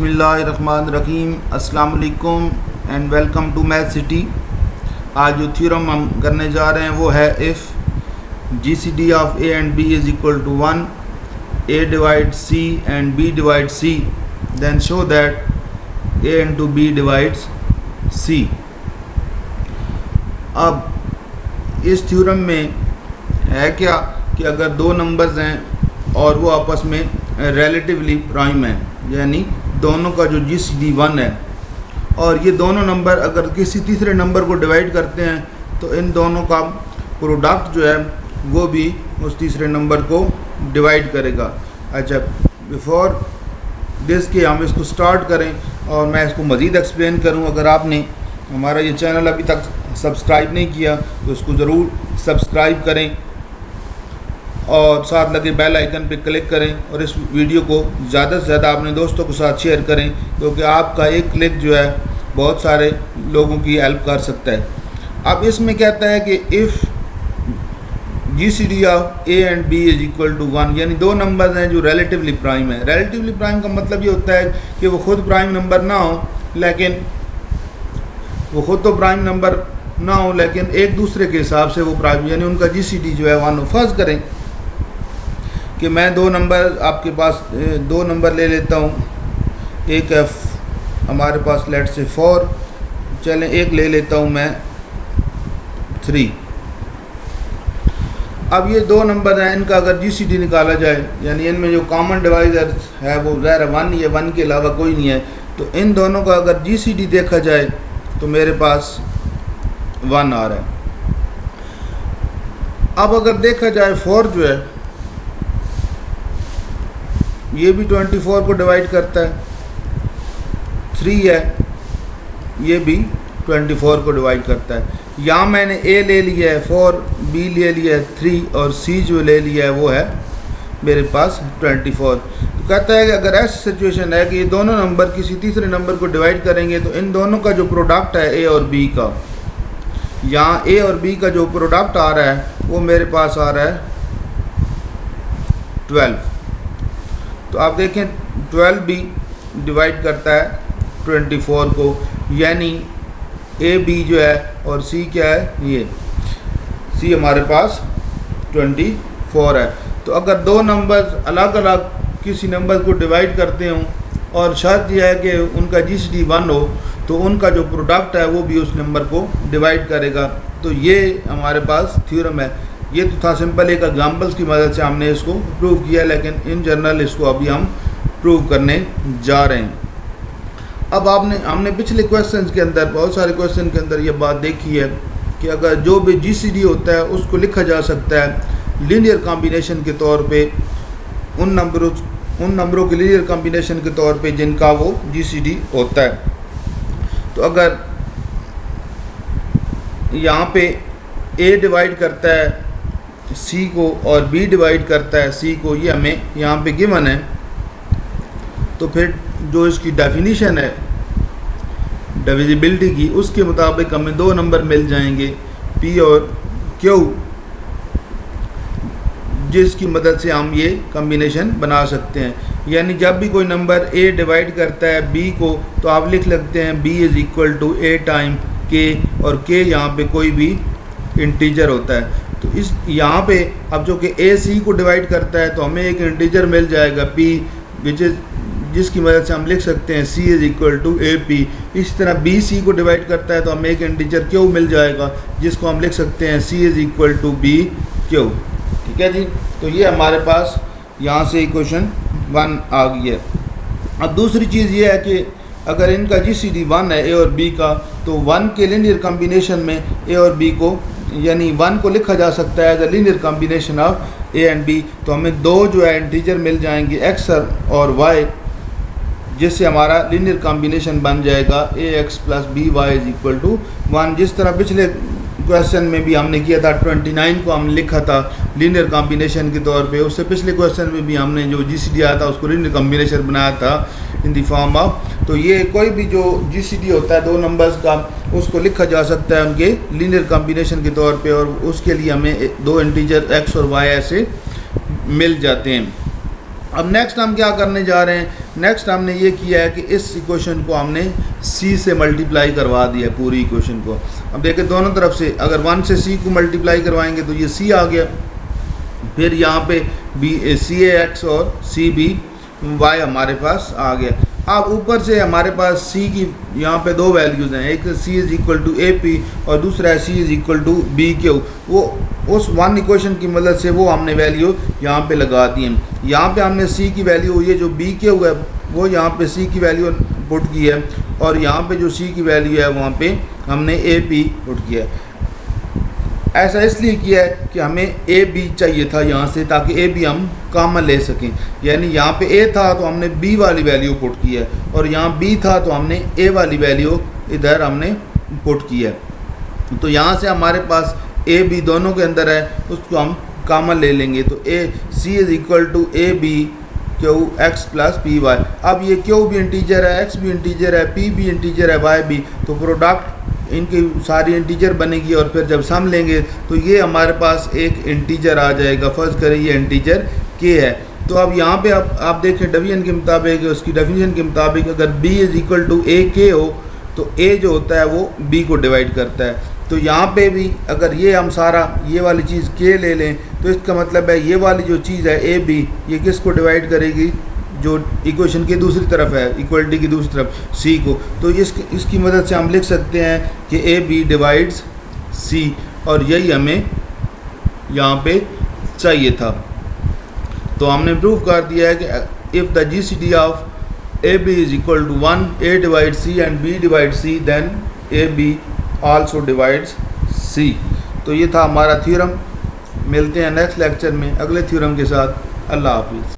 बिस्मिल्लाहिर्रहमानिर्रहीम अस्सलाम वालेकुम and welcome to math city. आज जो थ्योरम हम करने जा रहे हैं वो है if GCD of A and B is equal to 1, a divide c and b divide c, then show that a into b divides c. अब इस थ्योरम में है क्या कि अगर दो नंबर्स हैं और वो आपस में रिलेटिवली प्राइम है, यानी दोनों का जो जीसीडी 1 है, और ये दोनों नंबर अगर किसी तीसरे नंबर को डिवाइड करते हैं तो इन दोनों का प्रोडक्ट जो है वो भी उस तीसरे नंबर को डिवाइड करेगा। अच्छा, बिफोर दिस के हम इसको स्टार्ट करें और मैं इसको मज़ीद एक्सप्लेन करूं, अगर आपने हमारा ये चैनल अभी तक सब्सक्राइब नहीं किया तो इसको ज़रूर सब्सक्राइब करें और साथ लगे बेल आइकन पे क्लिक करें और इस वीडियो को ज़्यादा से ज़्यादा अपने दोस्तों के साथ शेयर करें, क्योंकि आपका एक क्लिक जो है बहुत सारे लोगों की हेल्प कर सकता है। अब इसमें कहता है कि if GCD of A and B is equal to 1, यानी दो नंबर हैं जो रिलेटिवली प्राइम है। रिलेटिवली प्राइम का मतलब ये होता है कि वो खुद प्राइम नंबर ना हो, लेकिन वो खुद तो प्राइम नंबर ना हो लेकिन एक दूसरे के हिसाब से वो प्राइम, यानी उनका जीसीडी जो है 1 हो। फर्ज करें कि मैं दो नंबर आपके पास दो नंबर ले लेता हूँ, एक है हमारे पास लेट से 4, चलें एक ले लेता हूँ मैं 3। अब ये दो नंबर हैं, इनका अगर जीसीडी निकाला जाए, यानी इनमें जो कॉमन डिवाइज़र है वो ज़ाहिर 1 ही है, 1 के अलावा कोई नहीं है, तो इन दोनों का अगर जीसीडी देखा जाए तो मेरे पास 1 आ रहा है। अब अगर देखा जाए 4 जो है ये भी 24 को डिवाइड करता है, 3 है ये भी 24 को डिवाइड करता है। यहाँ मैंने ए ले लिया है 4, बी ले लिया है 3 और सी जो ले लिया है वो है मेरे पास 24। तो कहता है कि अगर ऐसी सिचुएशन है कि ये दोनों नंबर किसी तीसरे नंबर को डिवाइड करेंगे तो इन दोनों का जो प्रोडक्ट है ए और बी का, यहाँ ए और बी का जो प्रोडक्ट आ रहा है वो मेरे पास आ रहा है 12। तो आप देखें 12 भी डिवाइड करता है 24 को, यानी ए बी जो है और सी क्या है, ये सी हमारे पास 24 है। तो अगर दो नंबर अलग अलग किसी नंबर को डिवाइड करते हों और शर्त यह है कि उनका जीसीडी 1 हो, तो उनका जो प्रोडक्ट है वो भी उस नंबर को डिवाइड करेगा। तो ये हमारे पास थ्योरम है। ये तो था सिंपल एक एग्जाम्पल्स की मदद से हमने इसको प्रूव किया, लेकिन इन जनरल इसको अभी हम प्रूव करने जा रहे हैं। अब हमने पिछले क्वेश्चंस के अंदर, बहुत सारे क्वेश्चन के अंदर ये बात देखी है कि अगर जो भी जीसीडी होता है उसको लिखा जा सकता है लीनियर कॉम्बिनेशन के तौर पे, उन नंबरों के लीनियर कॉम्बिनेशन के तौर पे जिनका वो जीसीडी होता है। तो अगर यहाँ पे ए डिवाइड करता है सी को और बी डिवाइड करता है सी को, ये हमें यहाँ पे गिवन है, तो फिर जो इसकी डेफिनीशन है डिविजिबिलिटी की, उसके मुताबिक हमें दो नंबर मिल जाएंगे पी और क्यू, जिसकी मदद से हम ये कॉम्बिनेशन बना सकते हैं। यानी जब भी कोई नंबर ए डिवाइड करता है बी को तो आप लिख लगते हैं B is equal to A time K, और के यहाँ पे कोई भी इंटीजर होता है। तो इस यहाँ पे अब जो कि ए सी को डिवाइड करता है तो हमें एक इंटीजर मिल जाएगा पी, जिसकी मदद से हम लिख सकते हैं c is equal to A p. इस तरह बी सी को डिवाइड करता है तो हमें एक इंटीजर क्यू मिल जाएगा, जिसको हम लिख सकते हैं c is equal to B q. ठीक है जी, तो ये हमारे पास यहाँ से इक्वेशन 1 आ गई है। अब दूसरी चीज़ ये है कि अगर इनका जीसीडी 1 है ए और बी का, तो 1 के लीनियर कॉम्बिनेशन में ए और बी को, यानी 1 को लिखा जा सकता है as a linear combination of A and B. तो हमें दो जो है इंटीजर मिल जाएंगे एक्स और वाई, जिससे हमारा लीनियर कॉम्बिनेशन बन जाएगा a x plus b y is equal to 1। जिस तरह पिछले क्वेश्चन में भी हमने किया था, 29 को हमने लिखा था लीनियर कॉम्बिनेशन के तौर पे। उससे पिछले क्वेश्चन में भी हमने जो जीसीडी आया था उसको लीनियर कॉम्बिनेशन बनाया था इन द फॉर्म ऑफ। तो ये कोई भी जो जीसीडी होता है दो नंबर्स का, उसको लिखा जा सकता है उनके लीनियर कॉम्बिनेशन के तौर पे, और उसके लिए हमें दो इंटीजर एक्स और वाई ऐसे मिल जाते हैं। अब नेक्स्ट हम क्या करने जा रहे हैं नेक्स्ट हमने ये किया है कि इस इक्वेशन को हमने c से मल्टीप्लाई करवा दिया है पूरी इक्वेशन को। अब देखें दोनों तरफ से अगर 1 से c को मल्टीप्लाई करवाएंगे तो ये c आ गया, फिर यहाँ पे सी ए एक्स और सी बी वाई हमारे पास आ गया। अब ऊपर से हमारे पास c की यहाँ पे दो वैल्यूज़ हैं, एक c is equal to A P और दूसरा है c is equal to B Q. वो उस वन इक्वेशन की मदद से वो हमने वैल्यू यहाँ पे लगा दी है। यहाँ पे हमने c की वैल्यू ये जो बी क्यू है वो यहाँ पे c की वैल्यू पुट की है और यहाँ पे जो c की वैल्यू है वहाँ पे हमने ए पी पुट किया है। ऐसा इसलिए किया है कि हमें ए बी चाहिए था यहाँ से, ताकि ए बी हम कॉमन ले सकें। यानी यहाँ पे ए था तो हमने बी वाली वैल्यू पुट की है और यहाँ बी था तो हमने ए वाली वैल्यू इधर हमने पुट की है। तो यहाँ से हमारे पास ए बी दोनों के अंदर है, उसको हम कॉमन ले लेंगे। तो a c is equal to a b q x plus p y. अब ये क्यू भी इंटीजर है, एक्स भी इंटीजर है, पी भी इंटीजर है, वाई भी, तो प्रोडक्ट इनकी सारी इंटीजर बनेगी और फिर जब सम लेंगे तो ये हमारे पास एक इंटीजर आ जाएगा। फर्ज करें ये इंटीजर के है। तो अब यहाँ पे आप देखें डिवीजन के मुताबिक, उसकी डेफिनेशन के मुताबिक अगर b इज़ इक्वल टू ए के हो तो a जो होता है वो b को डिवाइड करता है। तो यहाँ पे भी अगर ये हम सारा ये वाली चीज़ k ले लें तो इसका मतलब है ये वाली जो चीज़ है ए बी ये किसको डिवाइड करेगी, जो इक्वेशन की दूसरी तरफ है, इक्वलिटी की दूसरी तरफ c को। तो इसकी मदद से हम लिख सकते हैं कि ए बी डिवाइड्स c और यही हमें यहाँ पे चाहिए था। तो हमने प्रूव कर दिया है कि if the GCD of A B is equal to 1, a divide c and b divide c, then A B also divides c। तो ये था हमारा थ्योरम। मिलते हैं नेक्स्ट लेक्चर में अगले थ्योरम के साथ। अल्लाह हाफिज़।